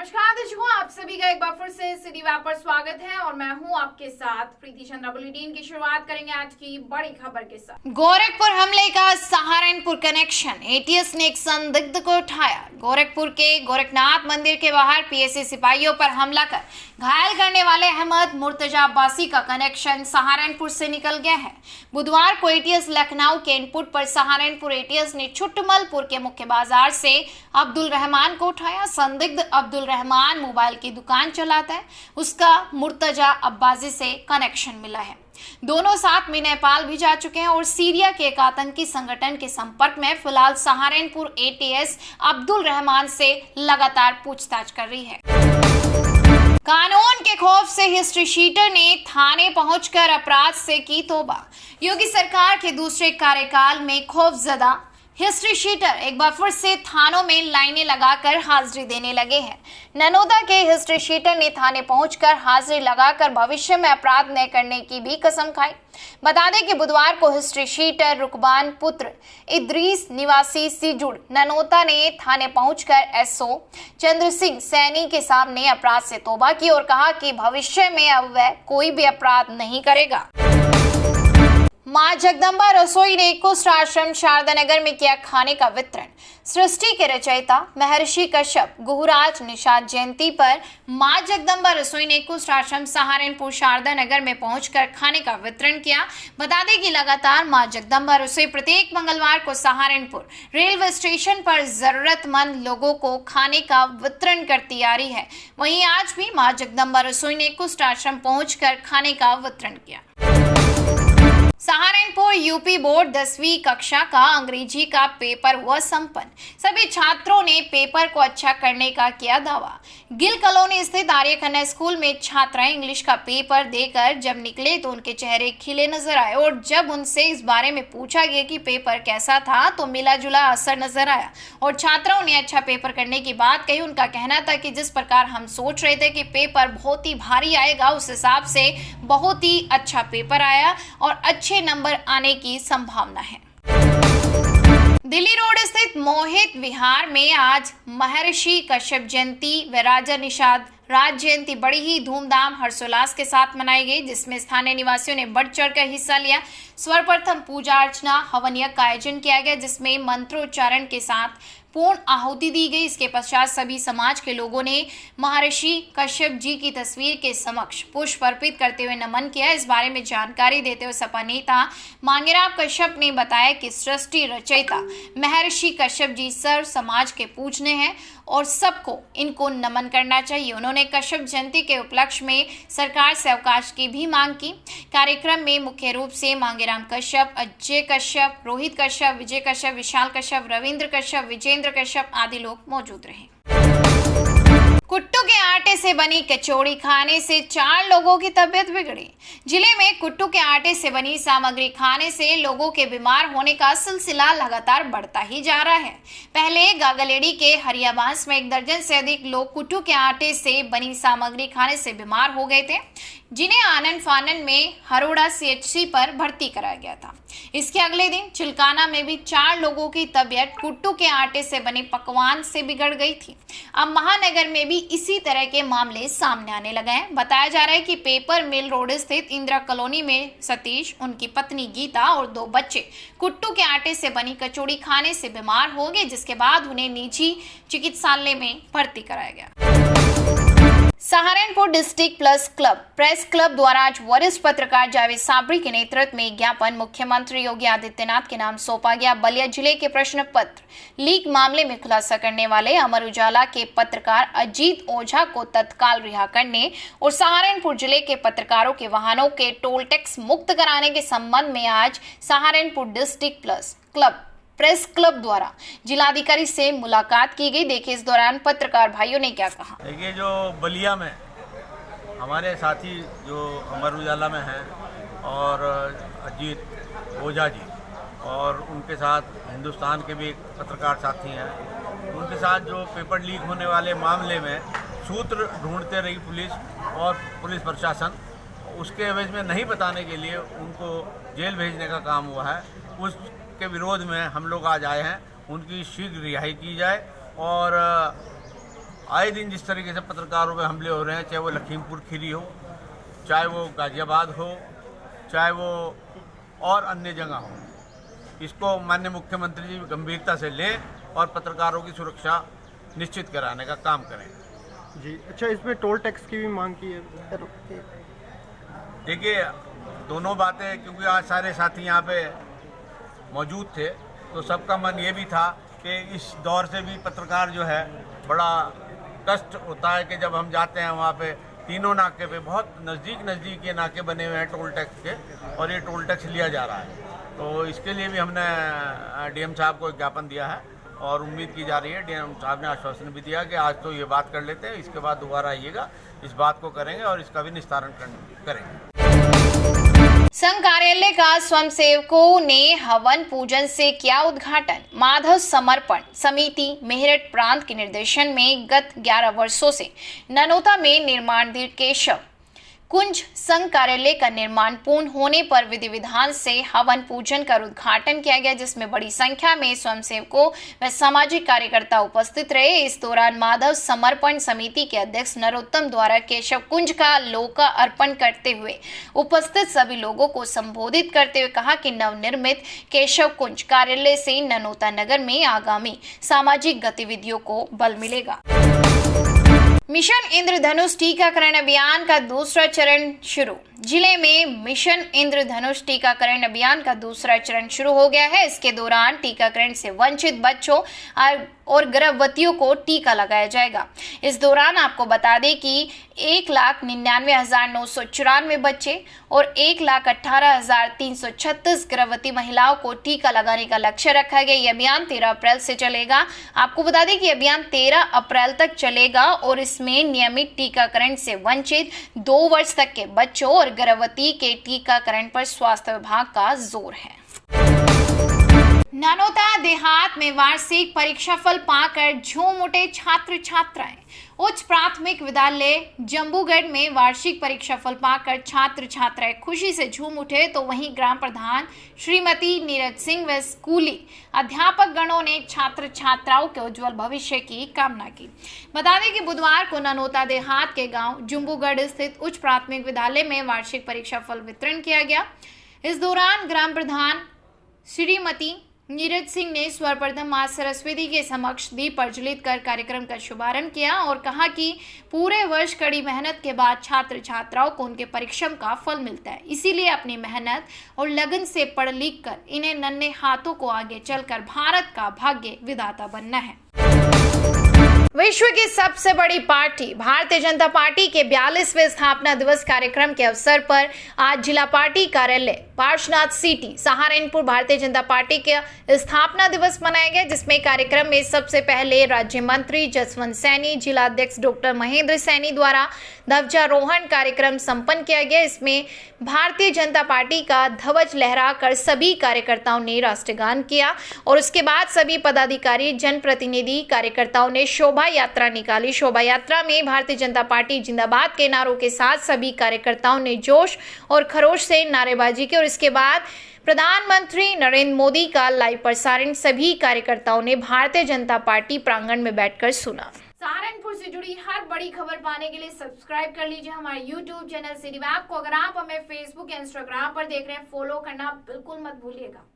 नमस्कार दर्शकों, आप सभी का एक बार फिर से सिटी वेब पर स्वागत है और मैं हूं आपके साथ प्रीति चंद्रा। बुलेटिन की शुरुआत करेंगे आज की बड़ी खबर के साथ। गोरखपुर हमले का सहारनपुर कनेक्शन, एटीएस ने एक संदिग्ध को उठाया। गोरखपुर के गोरखनाथ मंदिर के बाहर पीएसी सिपाहियों पर हमला कर घायल करने वाले अहमद मुर्तजा अब्बासी का कनेक्शन सहारनपुर से निकल गया है। बुधवार को एटीएस लखनऊ के इनपुट पर सहारनपुर एटीएस ने छुट्टमलपुर के मुख्य बाजार से अब्दुल रहमान को उठाया। संदिग्ध अब्दुल रहमान मोबाइल की दुकान चलाता है, उसका मुर्तजा अब्बासी से कनेक्शन मिला है। दोनों साथ में नेपाल भी जा चुके हैं और सीरिया के एक आतंकी संगठन के संपर्क में। फिलहाल सहारनपुर एटीएस अब्दुल रहमान से लगातार पूछताछ कर रही है। कानून के खौफ से हिस्ट्री शीटर ने थाने पहुंचकर अपराध से की तौबा। योगी सरकार के दूसरे कार्यकाल में खौफजदा हिस्ट्री शीटर एक बार फिर से थानों में लाइनें लगाकर हाजिरी देने लगे हैं। ननोदा के हिस्ट्री शीटर ने थाने पहुंचकर हाजिरी लगाकर भविष्य में अपराध न करने की भी कसम खाई। बता दें कि बुधवार को हिस्ट्री शीटर रुकबान पुत्र इद्रीस निवासी सिजुड़ ननोता ने थाने पहुंचकर एसओ चंद्र सिंह सैनी के सामने अपराध से तौबा की और कहा कि भविष्य में अब वह कोई भी अपराध नहीं करेगा। मां जगदम्बा रसोई ने कुष्ठ आश्रम शारदा नगर में किया खाने का वितरण। सृष्टि के रचयिता महर्षि कश्यप गुरुराज निषाद जयंती पर मां जगदम्बा रसोई ने कुष्ठ आश्रम सहारनपुर शारदा नगर में पहुंचकर खाने का वितरण किया। बता दें कि लगातार मां जगदम्बा रसोई प्रत्येक मंगलवार को सहारनपुर रेलवे स्टेशन पर जरूरतमंद लोगों को खाने का वितरण करती आ रही है। वहीं आज भी मां जगदम्बा रसोई ने कुष्ठ आश्रम पहुंचकर खाने का वितरण किया। सहारनपुर यूपी बोर्ड 10वीं कक्षा का अंग्रेजी का पेपर हुआ संपन्न। सभी छात्रों ने पेपर को अच्छा करने का किया दावा। गिल कॉलोनी स्थित आर्य कन्या स्कूल में छात्राएं इंग्लिश का पेपर देकर जब निकले तो उनके चेहरे खिले नजर आए और जब उनसे इस बारे में पूछा गया कि पेपर कैसा था तो मिला जुला असर नजर आया और छात्राओं ने अच्छा पेपर करने की बात कही। उनका कहना था कि जिस प्रकार हम सोच रहे थे कि पेपर बहुत ही भारी आएगा, उस हिसाब से बहुत ही अच्छा पेपर आया और अच्छे नंबर आने की संभावना है। दिल्ली रोड स्थित मोहित विहार में आज महर्षि कश्यप जयंती व राजा निषाद राज जयंती बड़ी ही धूमधाम हर्षोल्लास के साथ मनाई गई, जिसमें स्थानीय निवासियों ने बढ़ चढ़कर हिस्सा लिया। सर्वप्रथम पूजा अर्चना हवन यज्ञ का आयोजन किया गया, जिसमें मंत्रोच्चारण के साथ पूर्ण आहुति दी गई। इसके पश्चात सभी समाज के लोगों ने महर्षि कश्यप जी की तस्वीर के समक्ष पुष्प अर्पित करते हुए नमन किया। इस बारे में जानकारी देते हुए सपा नेता मांगेराम कश्यप ने बताया कि सृष्टि रचयिता महर्षि कश्यप जी सर्व समाज के पूजनीय हैं और सबको इनको नमन करना चाहिए। उन्होंने कश्यप जयंती के उपलक्ष्य में सरकार से अवकाश की भी मांग की। कार्यक्रम में मुख्य रूप से मांगेराम कश्यप, अजय कश्यप, रोहित कश्यप, विजय कश्यप, विशाल कश्यप, रविंद्र कश्यप, विजेंद्र कश्यप आदि लोग मौजूद रहे। कुट्टू के आटे से बनी कचौड़ी खाने से 4 लोगों की तबीयत बिगड़ी। जिले में कुट्टू के आटे से बनी सामग्री खाने से लोगों के बीमार होने का सिलसिला लगातार बढ़ता ही जा रहा है। पहले गागलेडी के हरियाबांस में 1 दर्जन से अधिक लोग कुट्टू के आटे से बनी सामग्री खाने से बीमार हो गए थे, जिन्हें आनन फानन में हरोड़ा सीएचसी पर भर्ती कराया गया था। इसके अगले दिन चिल्काना में भी 4 लोगों की तबीयत कुट्टू के आटे से बने पकवान से बिगड़ गई थी। अब महानगर में भी इसी तरह के मामले सामने आने लगे हैं। बताया जा रहा है कि पेपर मिल रोड स्थित इंदिरा कॉलोनी में सतीश, उनकी पत्नी गीता और 2 बच्चे कुट्टू के आटे से बनी कचौड़ी खाने से बीमार हो गए, जिसके बाद उन्हें निजी चिकित्सालय में भर्ती कराया गया। सहारनपुर डिस्ट्रिक्ट प्रेस क्लब द्वारा आज वरिष्ठ पत्रकार जावेद साबरी के नेतृत्व में ज्ञापन मुख्यमंत्री योगी आदित्यनाथ के नाम सौंपा गया। बलिया जिले के प्रश्न पत्र लीक मामले में खुलासा करने वाले अमर उजाला के पत्रकार अजीत ओझा को तत्काल रिहा करने और सहारनपुर जिले के पत्रकारों के वाहनों के टोल टैक्स मुक्त कराने के संबंध में आज सहारनपुर डिस्ट्रिक्ट प्रेस क्लब द्वारा जिलाधिकारी से मुलाकात की गई। देखिए इस दौरान पत्रकार भाइयों ने क्या कहा। देखिए, जो बलिया में हमारे साथी जो अमर उजाला में हैं और अजीत ओझा जी और उनके साथ हिंदुस्तान के भी एक पत्रकार साथी हैं, उनके साथ जो पेपर लीक होने वाले मामले में सूत्र ढूंढते रही पुलिस और पुलिस प्रशासन, उसके एवज में नहीं बताने के लिए उनको जेल भेजने का काम हुआ है। उसके विरोध में हम लोग आज आए हैं। उनकी शीघ्र रिहाई की जाए और आए दिन जिस तरीके से पत्रकारों पे हमले हो रहे हैं, चाहे वो लखीमपुर खीरी हो, चाहे वो गाजियाबाद हो, चाहे वो और अन्य जगह हो, इसको माननीय मुख्यमंत्री जी गंभीरता से लें और पत्रकारों की सुरक्षा निश्चित कराने का काम करें। जी अच्छा, इसमें टोल टैक्स की भी मांग की है। देखिए, दोनों बातें, क्योंकि आज सारे साथी यहाँ पे मौजूद थे, तो सबका मन ये भी था कि इस दौर से भी पत्रकार जो है, बड़ा कष्ट होता है कि जब हम जाते हैं वहाँ पे तीनों नाके पे बहुत नज़दीक के नाके बने हुए हैं टोल टैक्स के, और ये टोल टैक्स लिया जा रहा है। तो इसके लिए भी हमने डीएम साहब को एक ज्ञापन दिया है और उम्मीद की जा रही है, डीएम साहब ने आश्वासन भी दिया कि आज तो ये बात कर लेते हैं, इसके बाद दोबारा आइएगा, इस बात को करेंगे और इसका भी निस्तारण करेंगे। संघ कार्यालय का स्वयंसेवकों ने हवन पूजन से किया उद्घाटन। माधव समर्पण समिति मेरठ प्रांत के निर्देशन में गत 11 वर्षों से ननौता में निर्माणाधीन केशव कुंज संघ कार्यालय का निर्माण पूर्ण होने पर विधि विधान से हवन पूजन कर उद्घाटन किया गया, जिसमें बड़ी संख्या में स्वयंसेवकों व सामाजिक कार्यकर्ता उपस्थित रहे। इस दौरान माधव समर्पण समिति के अध्यक्ष नरोत्तम द्वारा केशव कुंज का लोका अर्पण करते हुए उपस्थित सभी लोगों को संबोधित करते हुए कहा कि नवनिर्मित केशव कुंज कार्यालय से ननौता नगर में आगामी सामाजिक गतिविधियों को बल मिलेगा। मिशन इंद्रधनुष टीकाकरण अभियान का दूसरा चरण शुरू। जिले में मिशन इंद्रधनुष टीकाकरण अभियान का दूसरा चरण शुरू हो गया है। इसके दौरान टीकाकरण से वंचित बच्चों और गर्भवतियों को टीका लगाया जाएगा। इस दौरान आपको बता दें कि 1,99,994 बच्चे और 1,18,336 गर्भवती महिलाओं को टीका लगाने का लक्ष्य रखा गया। यह अभियान 13 अप्रैल से चलेगा। आपको बता दें कि अभियान 13 अप्रैल तक चलेगा और इसमें नियमित टीकाकरण से वंचित 2 वर्ष तक के बच्चों और गर्भवती के टीकाकरण पर स्वास्थ्य विभाग का जोर है। ननौता देहात में वार्षिक परीक्षाफल पाकर झूम उठे छात्र छात्राएं। उच्च प्राथमिक विद्यालय जंबूगढ़ में वार्षिक परीक्षाफल पाकर छात्र छात्राएं खुशी से झूम उठे, तो वहीं ग्राम प्रधान श्रीमती नीरज सिंह व स्कूली अध्यापक गणों ने छात्र छात्राओं के उज्जवल भविष्य की कामना की। बता दें कि बुधवार को ननौता देहात के गांव जंबूगढ़ स्थित उच्च प्राथमिक विद्यालय में वार्षिक परीक्षाफल वितरण किया गया। इस दौरान ग्राम प्रधान श्रीमती नीरज सिंह ने सर्वप्रथम मां सरस्वती के समक्ष दीप प्रज्वलित कर कार्यक्रम का शुभारंभ किया और कहा कि पूरे वर्ष कड़ी मेहनत के बाद छात्र छात्राओं को उनके परिश्रम का फल मिलता है, इसीलिए अपनी मेहनत और लगन से पढ़ लिख कर इन्हें नन्हे हाथों को आगे चलकर भारत का भाग्य विधाता बनना है। विश्व की सबसे बड़ी पार्टी भारतीय जनता पार्टी के 42वें स्थापना दिवस कार्यक्रम के अवसर पर आज जिला पार्टी कार्यालय पार्श्वनाथ सिटी सहारनपुर भारतीय जनता पार्टी के स्थापना दिवस मनाया गया, जिसमें कार्यक्रम में सबसे पहले राज्य मंत्री जसवंत सैनी, जिला अध्यक्ष डॉक्टर महेंद्र सैनी द्वारा ध्वजारोहण कार्यक्रम संपन्न किया गया। इसमें भारतीय जनता पार्टी का ध्वज लहराकर सभी कार्यकर्ताओं ने राष्ट्रगान किया और उसके बाद सभी पदाधिकारी, जनप्रतिनिधि, कार्यकर्ताओं ने शोभा यात्रा निकाली। शोभा यात्रा में भारतीय जनता पार्टी जिंदाबाद के नारों के साथ सभी कार्यकर्ताओं ने जोश और खरोश से नारेबाजी की और इसके बाद प्रधानमंत्री नरेंद्र मोदी का लाइव प्रसारण सभी कार्यकर्ताओं ने भारतीय जनता पार्टी प्रांगण में बैठकर सुना। सहारनपुर से जुड़ी हर बड़ी खबर पाने के लिए सब्सक्राइब कर लीजिए हमारे YouTube चैनल सिटी वैब को। अगर आप हमें Facebook या Instagram पर देख रहे हैं, फॉलो करना बिल्कुल मत भूलिएगा।